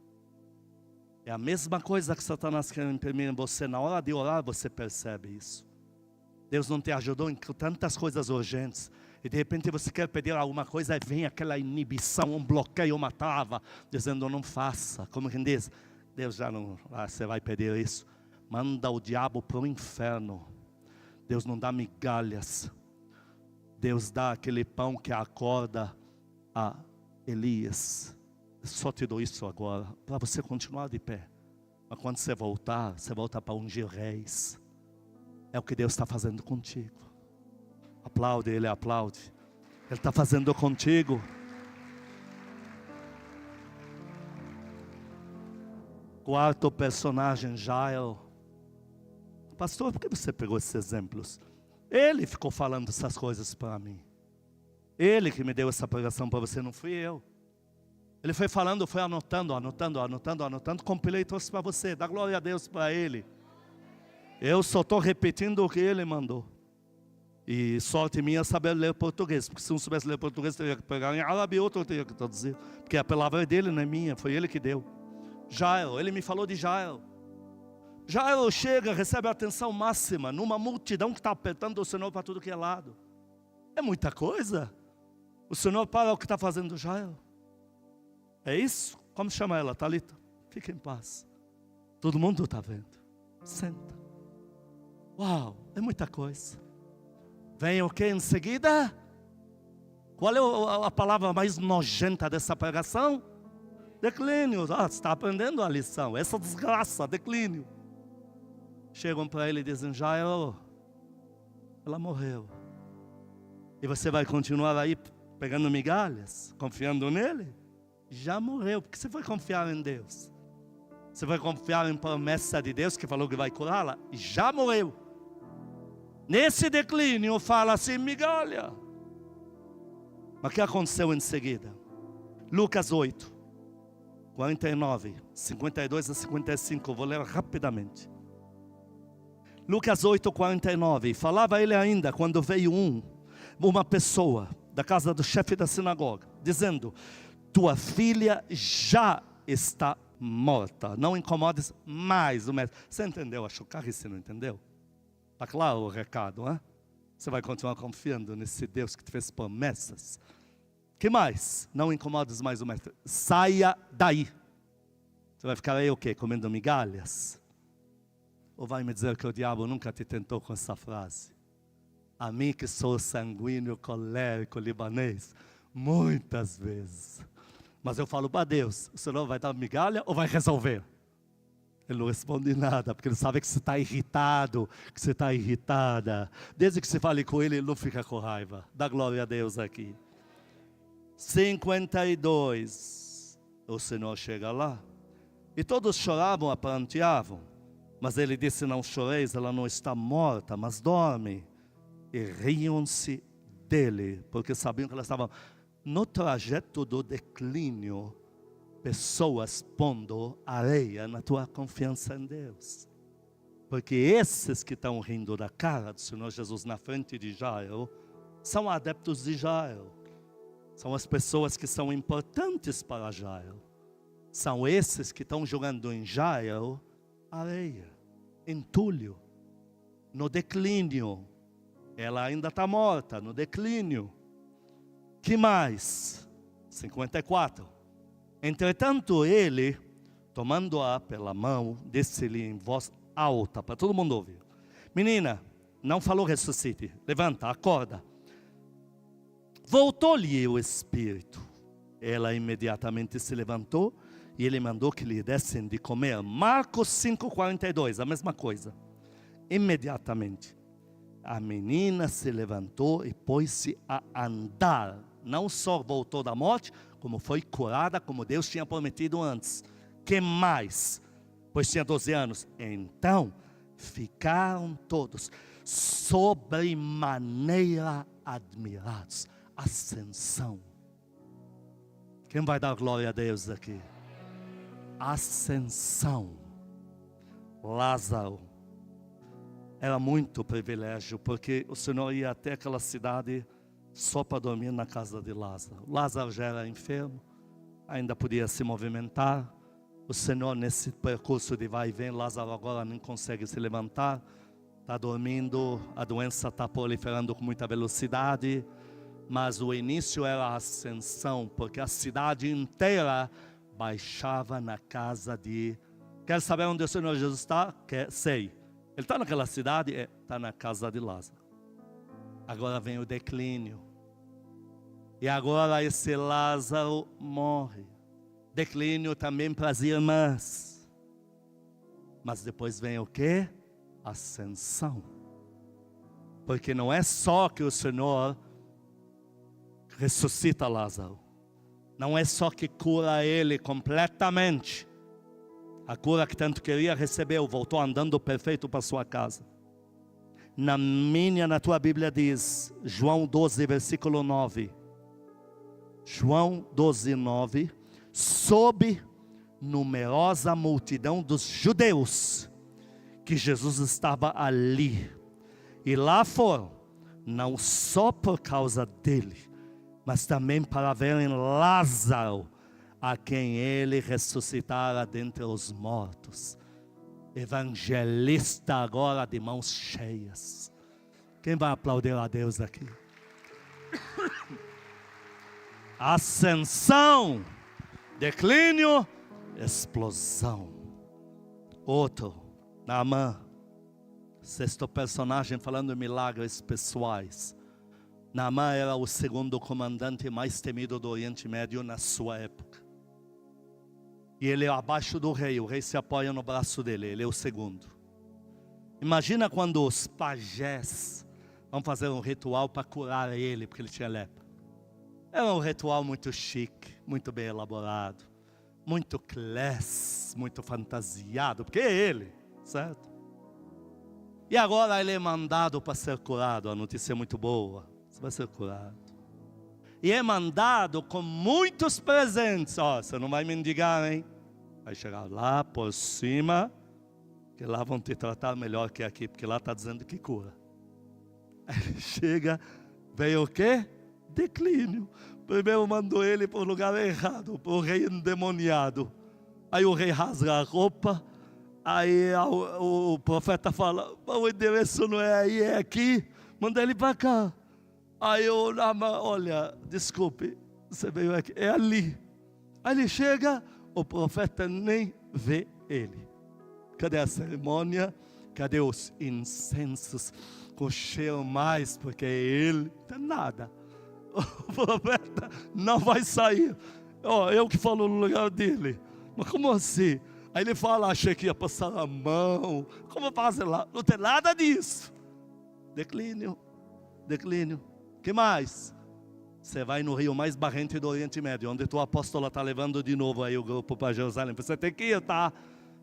É a mesma coisa que Satanás quer imprimir em você. Na hora de orar você percebe isso. Deus não te ajudou em tantas coisas urgentes. E de repente você quer pedir alguma coisa e vem aquela inibição, um bloqueio, uma trava. Dizendo não faça. Como quem diz, Deus já não, você vai pedir isso. Manda o diabo para o inferno. Deus não dá migalhas. Deus dá aquele pão que acorda a Elias. Só te dou isso agora, para você continuar de pé. Mas quando você volta para ungir reis. É o que Deus está fazendo contigo. Aplaude, Ele aplaude. Ele está fazendo contigo. Quarto personagem, Jael. Pastor, por que você pegou esses exemplos? Ele ficou falando essas coisas para mim. Ele que me deu essa pregação para você, não fui eu. Ele foi falando, foi anotando, compilei e trouxe para você. Dá glória a Deus para Ele. Eu só estou repetindo o que Ele mandou. E sorte minha saber ler português. Porque se não soubesse ler português, teria que pegar em árabe e outro teria que traduzir. Porque a palavra é dele, não é minha, foi Ele que deu. Jael, Ele me falou de Jael. Jael chega, recebe a atenção máxima numa multidão que está apertando o Senhor para tudo que é lado. É muita coisa. O Senhor para o que está fazendo Jael. É isso? Como chama ela? Talita? Fica em paz. Todo mundo está vendo. Senta. Uau, é muita coisa. Vem o que em seguida? Qual é a palavra mais nojenta dessa pregação? Declínio. Você está aprendendo a lição. Essa desgraça, declínio. Chegam para ele e dizem, Jael, ela morreu. E você vai continuar aí pegando migalhas, confiando nele? Já morreu, porque você foi confiar em Deus. Você vai confiar em promessa de Deus que falou que vai curá-la? Já morreu. Nesse declínio fala assim, migalha. Mas o que aconteceu em seguida? Lucas 8, 49, 52 a 55, vou ler rapidamente. Lucas 8, 49, falava ele ainda quando veio uma pessoa da casa do chefe da sinagoga, dizendo, tua filha já está morta. Não incomodes mais o mestre. Você entendeu? Acho que você não entendeu. Está claro o recado, hein? Você vai continuar confiando nesse Deus que te fez promessas. Que mais? Não incomodes mais o mestre. Saia daí. Você vai ficar aí o quê? Comendo migalhas? Ou vai me dizer que o diabo nunca te tentou com essa frase? A mim que sou sanguíneo, colérico, libanês, muitas vezes. Mas eu falo para Deus, o Senhor vai dar migalha ou vai resolver? Ele não responde nada, porque ele sabe que você está irritado, que você está irritada. Desde que você fale com ele, ele não fica com raiva. Dá glória a Deus aqui. 52, o Senhor chega lá. E todos choravam, pranteavam. Mas ele disse, não choreis, ela não está morta, mas dorme. E riam-se dele, porque sabiam que ela estava no trajeto do declínio. Pessoas pondo areia na tua confiança em Deus. Porque esses que estão rindo da cara do Senhor Jesus na frente de Jairo, são adeptos de Jairo. São as pessoas que são importantes para Jairo. São esses que estão jogando em Jairo areia, entulho, no declínio. Ela ainda está morta, no declínio. Que mais? 54. Entretanto ele, tomando-a pela mão, disse-lhe em voz alta, para todo mundo ouvir. Menina, não falou ressuscite, levanta, acorda. Voltou-lhe o espírito. Ela imediatamente se levantou e ele mandou que lhe dessem de comer. Marcos 5,42, a mesma coisa. Imediatamente. A menina se levantou e pôs-se a andar. Não só voltou da morte, como foi curada, como Deus tinha prometido antes. Que mais? Pois tinha 12 anos. Então, ficaram todos sobremaneira admirados. Ascensão. Quem vai dar glória a Deus aqui? Ascensão. Lázaro. Era muito privilégio, porque o Senhor ia até aquela cidade só para dormir na casa de Lázaro. Lázaro já era enfermo, ainda podia se movimentar. O Senhor, nesse percurso de vai e vem, Lázaro agora nem consegue se levantar, está dormindo, a doença está proliferando com muita velocidade. Mas o início era a ascensão, porque a cidade inteira baixava na casa de... Quer saber onde o Senhor Jesus está? Sei. Ele está naquela cidade? Está na casa de Lázaro. Agora vem o declínio. E agora esse Lázaro morre. Declínio também para as irmãs. Mas depois vem o quê? Ascensão. Porque não é só que o Senhor ressuscita Lázaro. Não é só que cura ele completamente. A cura que tanto queria recebeu, voltou andando perfeito para sua casa. Na tua Bíblia diz, João 12, versículo 9. João 12, 9. Sob numerosa multidão dos judeus, que Jesus estava ali. E lá foram, não só por causa dele, mas também para verem Lázaro, a quem ele ressuscitara dentre os mortos. Evangelista agora de mãos cheias. Quem vai aplaudir a Deus aqui? Ascensão, declínio, explosão. Outro, Naamã, sexto personagem falando de milagres pessoais. Naamã era o segundo comandante mais temido do Oriente Médio na sua época. E ele é abaixo do rei, o rei se apoia no braço dele, ele é o segundo. Imagina quando os pajés vão fazer um ritual para curar ele, porque ele tinha lepra. Era um ritual muito chique, muito bem elaborado, muito classe, muito fantasiado, porque é ele, certo? E agora ele é mandado para ser curado, a notícia é muito boa, você vai ser curado. E é mandado com muitos presentes. Você não vai mendigar, hein? Vai chegar lá por cima, que lá vão te tratar melhor que aqui, porque lá está dizendo que cura. Aí ele chega, veio o quê? Declínio. Primeiro mandou ele para o lugar errado, para o rei endemoniado. Aí o rei rasga a roupa. Aí o profeta fala: o endereço não é aí, é aqui. Manda ele para cá. Aí o Naamã: olha, desculpe, você veio aqui, é ali. Aí ele chega, o profeta nem vê ele. Cadê a cerimônia? Cadê os incensos? Com cheiro mais, porque ele não tem nada. O profeta não vai sair. Eu que falo no lugar dele. Mas como assim? Aí ele fala: achei que ia passar a mão. Como fazer lá? Não tem nada disso. Declínio. Que mais? Você vai no rio mais barrento do Oriente Médio, onde o apóstolo está levando de novo aí o grupo para Jerusalém. Você tem que ir, tá?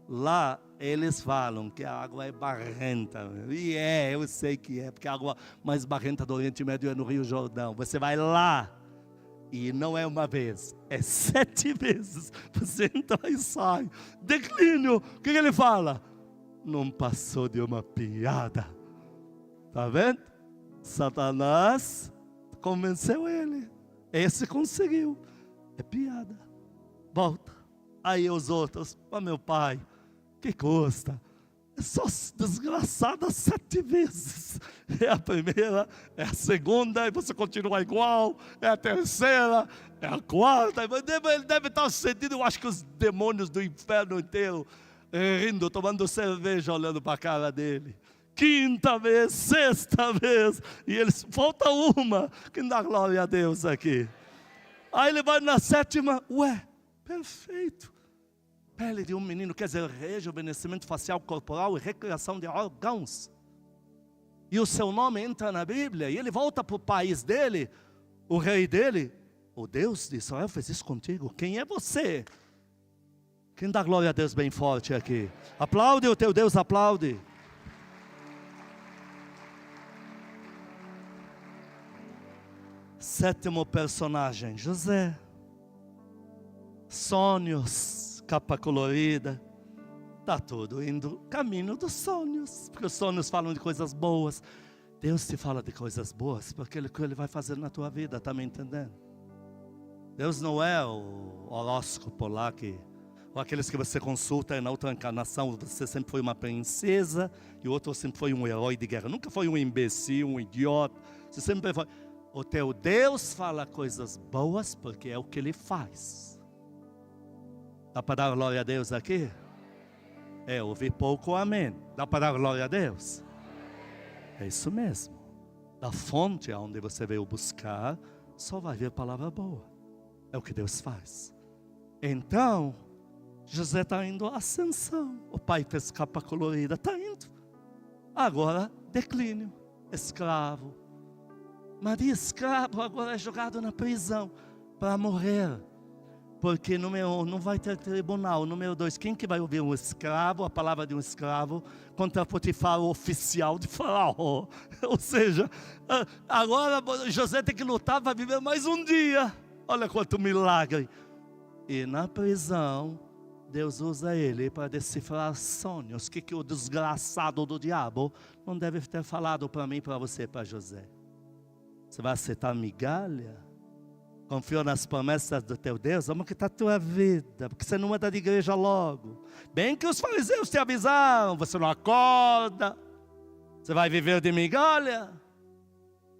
Lá eles falam que a água é barrenta. E eu sei que é, porque a água mais barrenta do Oriente Médio é no Rio Jordão. Você vai lá, e não é uma vez, é 7 vezes. Você entra e sai. Declínio. O que ele fala? Não passou de uma piada. Está vendo? Satanás convenceu ele. Esse conseguiu. É piada. Volta. Aí os outros: meu pai, que custa? É só desgraçada 7 vezes. É a primeira, é a segunda, e você continua igual. É a terceira, é a quarta. Ele deve estar sentindo, eu acho que os demônios do inferno inteiro rindo, tomando cerveja, olhando para a cara dele. 5ª vez, 6ª vez, e eles: falta uma. Quem dá glória a Deus aqui? Aí ele vai na 7ª, perfeito. Pele de um menino, quer dizer, rejuvenescimento facial corporal e recriação de órgãos. E o seu nome entra na Bíblia, e ele volta para o país dele, o rei dele: o Deus de Israel fez isso contigo, quem é você? Quem dá glória a Deus bem forte aqui? Aplaude o teu Deus, aplaude. Sétimo personagem, José. Sonhos, capa colorida. Está tudo indo caminho dos sonhos, porque os sonhos falam de coisas boas. Deus te fala de coisas boas, porque o que Ele vai fazer na tua vida, está me entendendo? Deus não é o horóscopo lá ou aqueles que você consulta e na outra encarnação você sempre foi uma princesa e o outro sempre foi um herói de guerra. Nunca foi um imbecil, um idiota. Você sempre foi. O teu Deus fala coisas boas porque é o que Ele faz. Dá para dar glória a Deus aqui? Ouvi pouco amém. Dá para dar glória a Deus? É isso mesmo. Da fonte aonde você veio buscar, só vai vir palavra boa. É o que Deus faz. Então, José está indo à ascensão. O pai fez capa colorida, está indo. Agora, declínio, escravo. Mas de escravo agora é jogado na prisão para morrer. Porque número 1, não vai ter tribunal. Número 2, quem que vai ouvir um escravo, a palavra de um escravo, contra Potifar, o oficial de Faraó? Ou seja, agora José tem que lutar para viver mais um dia. Olha quanto milagre. E na prisão, Deus usa ele para decifrar sonhos. O que o desgraçado do diabo não deve ter falado para mim, para você, para José. Você vai aceitar migalha? Confiou nas promessas do teu Deus? Vamos que está a tua vida, porque você não anda de igreja logo. Bem que os fariseus te avisaram, você não acorda, você vai viver de migalha.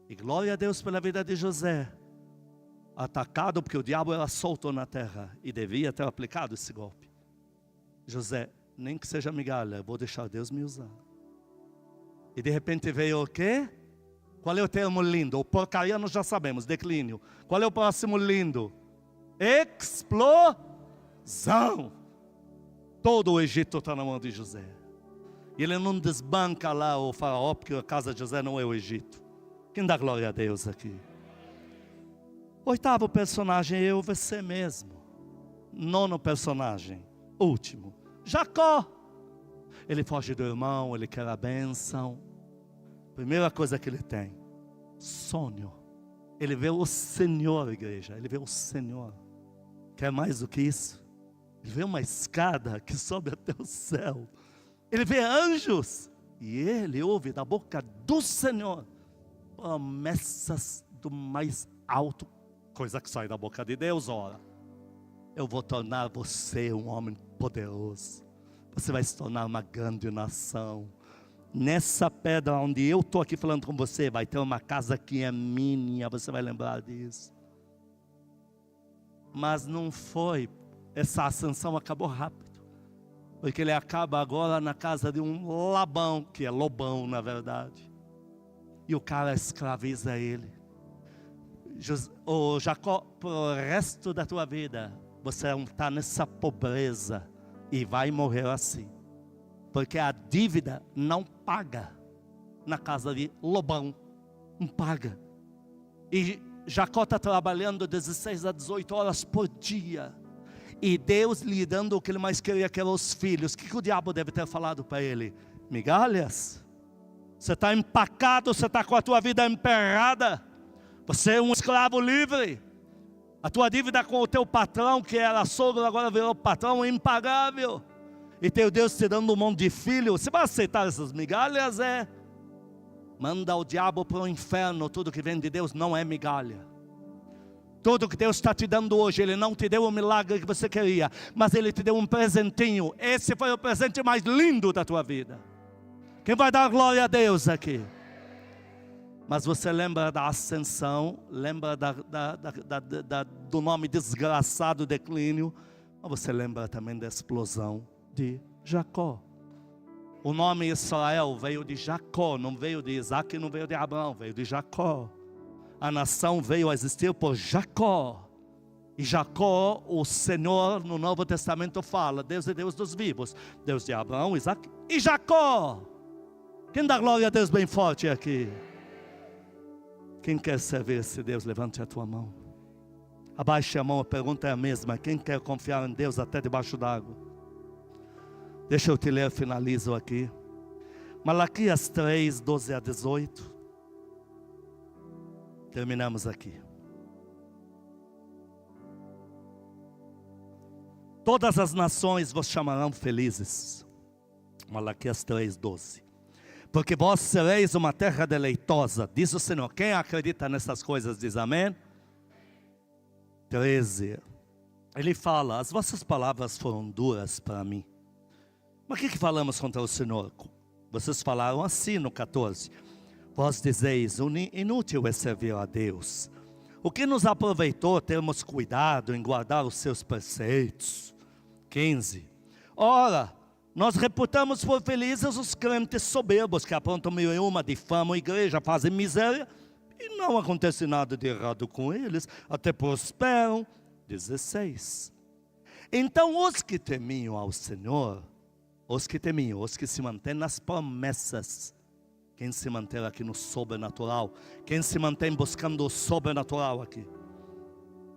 E glória a Deus pela vida de José. Atacado porque o diabo era solto na terra e devia ter aplicado esse golpe. José, nem que seja migalha, vou deixar Deus me usar. E de repente veio o quê? Qual é o termo lindo? O porcaria nós já sabemos, declínio. Qual é o próximo lindo? Explosão. Todo o Egito está na mão de José. E ele não desbanca lá o faraó, porque a casa de José não é o Egito. Quem dá glória a Deus aqui? 8º personagem, eu, você mesmo. 9º personagem, último, Jacó. Ele foge do irmão, ele quer a bênção. Primeira coisa que ele tem, sonho. Ele vê o Senhor, igreja. Ele vê o Senhor. Quer mais do que isso? Ele vê uma escada que sobe até o céu. Ele vê anjos. E ele ouve da boca do Senhor promessas do mais alto Coisa que sai da boca de Deus, ora. Eu vou tornar você um homem poderoso. Você vai se tornar uma grande nação. Nessa pedra onde eu estou aqui falando com você, vai ter uma casa que é minha. Você vai lembrar disso. Mas não foi. Essa ascensão acabou rápido. Porque ele acaba agora na casa de um Labão, que é Lobão na verdade. E o cara escraviza ele. O Jacó, pro resto da tua vida, você está nessa pobreza e vai morrer assim. Porque a dívida não paga na casa de Lobão. Não paga. E Jacó está trabalhando 16 a 18 horas por dia. E Deus lhe dando o que ele mais queria, que eram os filhos. O que o diabo deve ter falado para ele? Migalhas. Você está empacado, você está com a tua vida emperrada. Você é um escravo livre. A tua dívida com o teu patrão, que era sogro, agora virou patrão impagável. E teu Deus te dando um monte de filho. Você vai aceitar essas migalhas? Manda o diabo para o inferno. Tudo que vem de Deus não é migalha. Tudo que Deus está te dando hoje, Ele não te deu o milagre que você queria, mas Ele te deu um presentinho. Esse foi o presente mais lindo da tua vida. Quem vai dar glória a Deus aqui? Mas você lembra da ascensão, lembra do nome desgraçado declínio, mas você lembra também da explosão de Jacó. O nome Israel veio de Jacó, não veio de Isaac, não veio de Abraão, veio de Jacó. A nação veio a existir por Jacó. E Jacó, o Senhor no Novo Testamento fala, Deus é Deus dos vivos, Deus de Abraão, Isaac e Jacó. Quem dá glória a Deus bem forte aqui? Quem quer servir esse Deus, levante a tua mão. Abaixe a mão, a pergunta é a mesma. Quem quer confiar em Deus até debaixo d'água? Deixa eu te ler, finalizo aqui. Malaquias 3, 12 a 18. Terminamos aqui. Todas as nações vos chamarão felizes. Malaquias 3, 12. Porque vós sereis uma terra deleitosa, diz o Senhor. Quem acredita nessas coisas diz amém? 13. Ele fala, as vossas palavras foram duras para mim. Mas o que falamos contra o Senhor? Vocês falaram assim no 14. Vós dizeis, inútil é servir a Deus. O que nos aproveitou termos cuidado em guardar os seus preceitos? 15. Ora, nós reputamos por felizes os crentes soberbos que aprontam mil e uma, difamam a igreja, fazem miséria e não acontece nada de errado com eles, até prosperam. 16. Então os que temiam ao Senhor, os que se mantêm nas promessas, quem se mantém aqui no sobrenatural, quem se mantém buscando o sobrenatural aqui.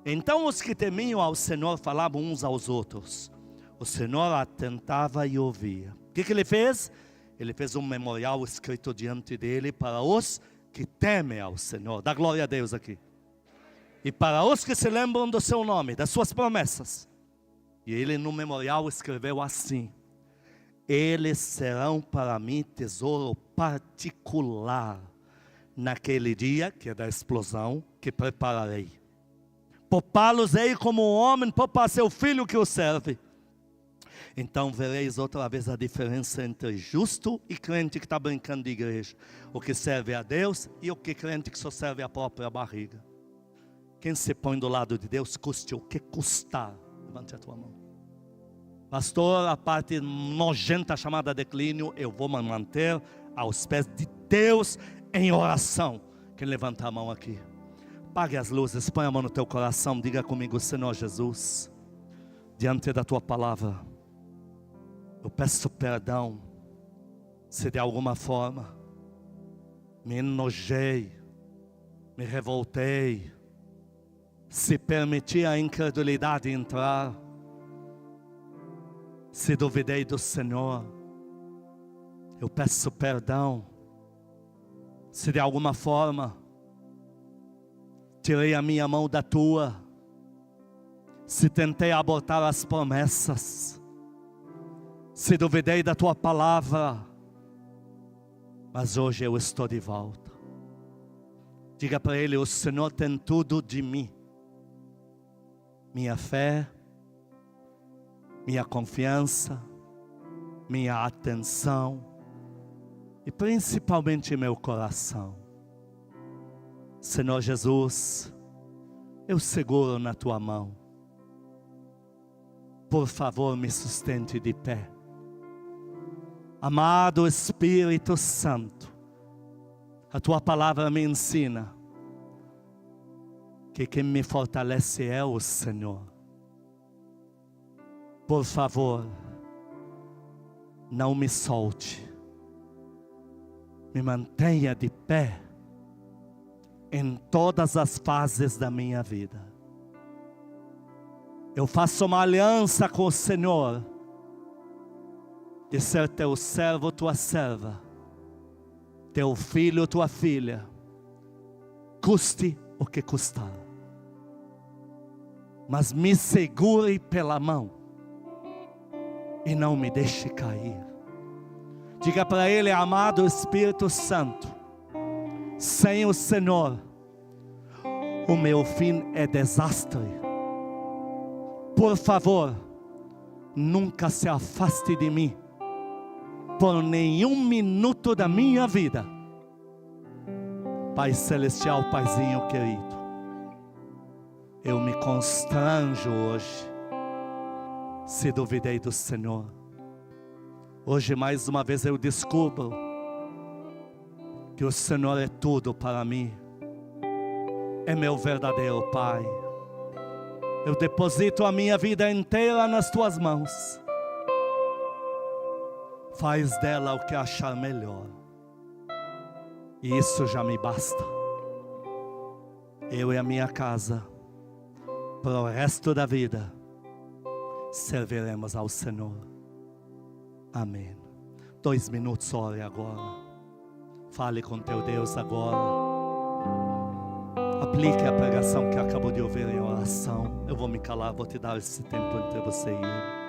Então os que temiam ao Senhor falavam uns aos outros. O Senhor atentava e ouvia. O que ele fez? Ele fez um memorial escrito diante dele para os que temem ao Senhor. Dá glória a Deus aqui. E para os que se lembram do seu nome, das suas promessas. E ele no memorial escreveu assim: eles serão para mim tesouro particular naquele dia, que é da explosão, que prepararei. Poupá-los-ei como um homem poupa seu filho que o serve. Então vereis outra vez a diferença entre justo e crente que está brincando de igreja. O que serve a Deus e o que crente que só serve a própria barriga. Quem se põe do lado de Deus, custe o que custar. Levante a tua mão. Pastor, a parte nojenta chamada declínio, eu vou me manter aos pés de Deus em oração. Quem levanta a mão aqui? Apague as luzes, põe a mão no teu coração, diga comigo: Senhor Jesus, diante da tua palavra, eu peço perdão, se de alguma forma me enojei, me revoltei, se permiti a incredulidade entrar, se duvidei do Senhor, eu peço perdão, se de alguma forma tirei a minha mão da tua, se tentei abortar as promessas, se duvidei da tua palavra, mas hoje eu estou de volta. Diga para ele: o Senhor tem tudo de mim, minha fé, minha confiança, minha atenção e principalmente meu coração. Senhor Jesus, eu seguro na tua mão. Por favor, me sustente de pé. Amado Espírito Santo, a tua palavra me ensina que quem me fortalece é o Senhor. Por favor, não me solte. Me mantenha de pé em todas as fases da minha vida. Eu faço uma aliança com o Senhor de ser teu servo, tua serva, teu filho, tua filha, custe o que custar. Mas me segure pela mão e não me deixe cair. Diga para Ele: amado Espírito Santo, sem o Senhor, o meu fim é desastre. Por favor, nunca se afaste de mim, por nenhum minuto da minha vida. Pai Celestial, Paizinho querido, eu me constranjo hoje, se duvidei do Senhor. Hoje mais uma vez eu descubro que o Senhor é tudo para mim. É meu verdadeiro Pai. Eu deposito a minha vida inteira nas tuas mãos. Faz dela o que achar melhor. E isso já me basta. Eu e a minha casa, para o resto da vida, serviremos ao Senhor. Amém. 2 minutos, ore agora. Fale com teu Deus agora. Aplique a pregação que acabou de ouvir em oração. Eu vou me calar, vou te dar esse tempo entre você e Ele.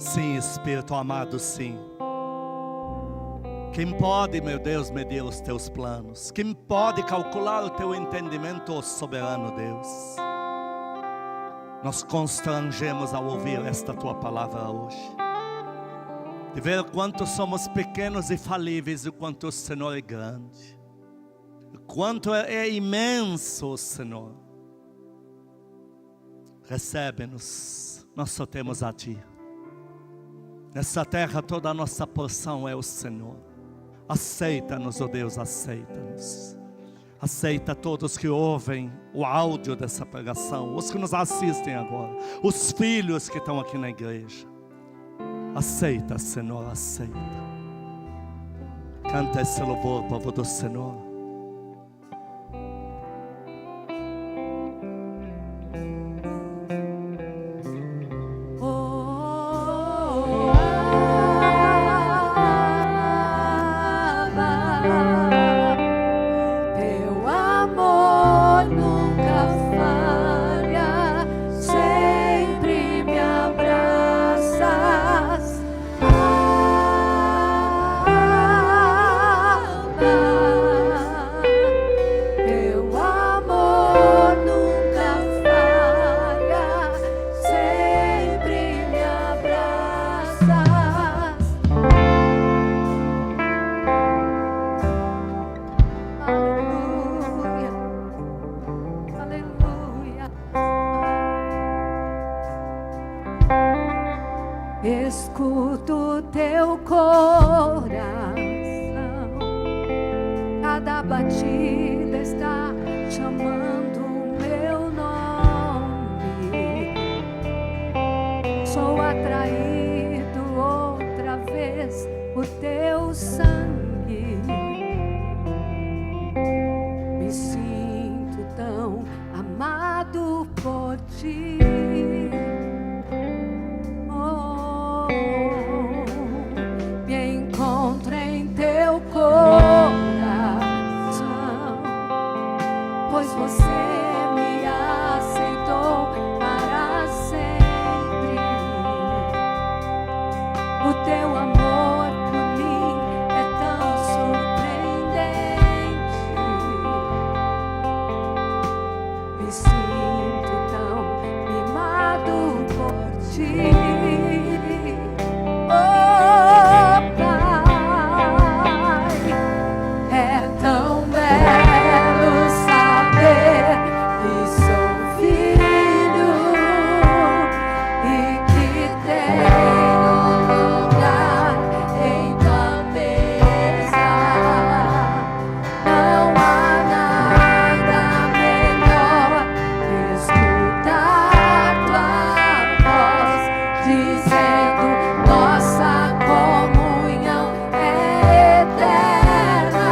Sim, Espírito amado, sim. Quem pode, meu Deus, medir os teus planos? Quem pode calcular o teu entendimento, ó soberano Deus? Nós constrangemos ao ouvir esta tua palavra hoje, de ver o quanto somos pequenos e falíveis, e o quanto o Senhor é grande, o quanto é imenso o Senhor. Recebe-nos, nós só temos a Ti. Nessa terra toda a nossa porção é o Senhor. Aceita-nos, ó Deus, aceita-nos. Aceita todos que ouvem o áudio dessa pregação, os que nos assistem agora, os filhos que estão aqui na igreja. Aceita, Senhor, aceita. Canta esse louvor, povo do Senhor. Escuto teu coração, cada batida está chamando o meu nome. Sou atraído outra vez por teu sangue. Me sinto tão amado por ti. Me encontro em teu coração, pois você me aceitou para sempre. O teu amor por mim é tão surpreendente. Me sinto tão mimado por ti. Oh Pai, é tão belo saber que sou filho e que tenho lugar em tua mesa. Não há nada melhor que escutar tua voz dizendo: nossa comunhão é eterna.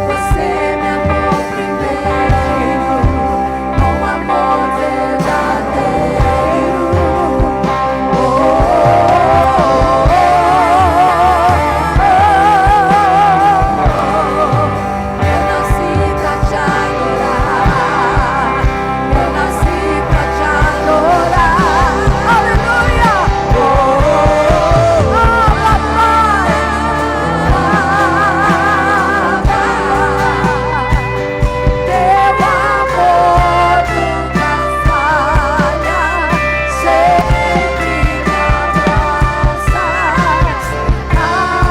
Você me amou primeiro com amor verdadeiro. Eu nasci pra te adorar. Eu nasci pra te adorar. Aleluia! Teu amor nunca falha, sempre me abraças. Teu amor nunca falha, sempre me abraças.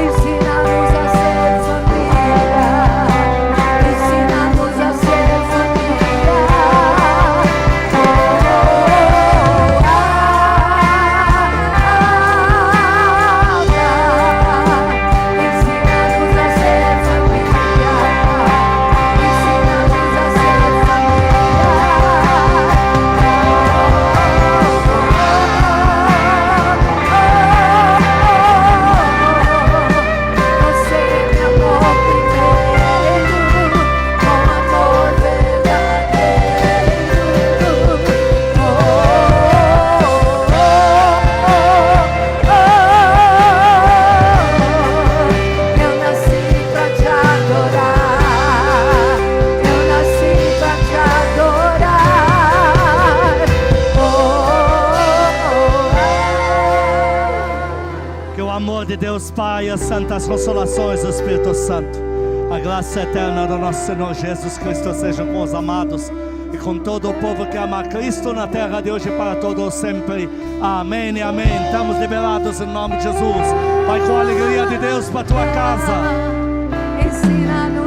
Ensina-nos a ser família. Ensina-nos a ser família. Ensina-nos a ser família. Ensina-nos a ser Você me amou primeiro com amor verdadeiro. Eu nasci pra te adorar. Eu nasci pra te adorar. Que o amor de Deus Pai, as santas consolações do Espírito Santo, a graça eterna do nosso Senhor Jesus Cristo sejam com os amados e com todo o povo que ama Cristo na terra de hoje e para todos sempre. Amém e amém. Estamos liberados em nome de Jesus. Vai com a alegria de Deus para tua casa. Ensina-nos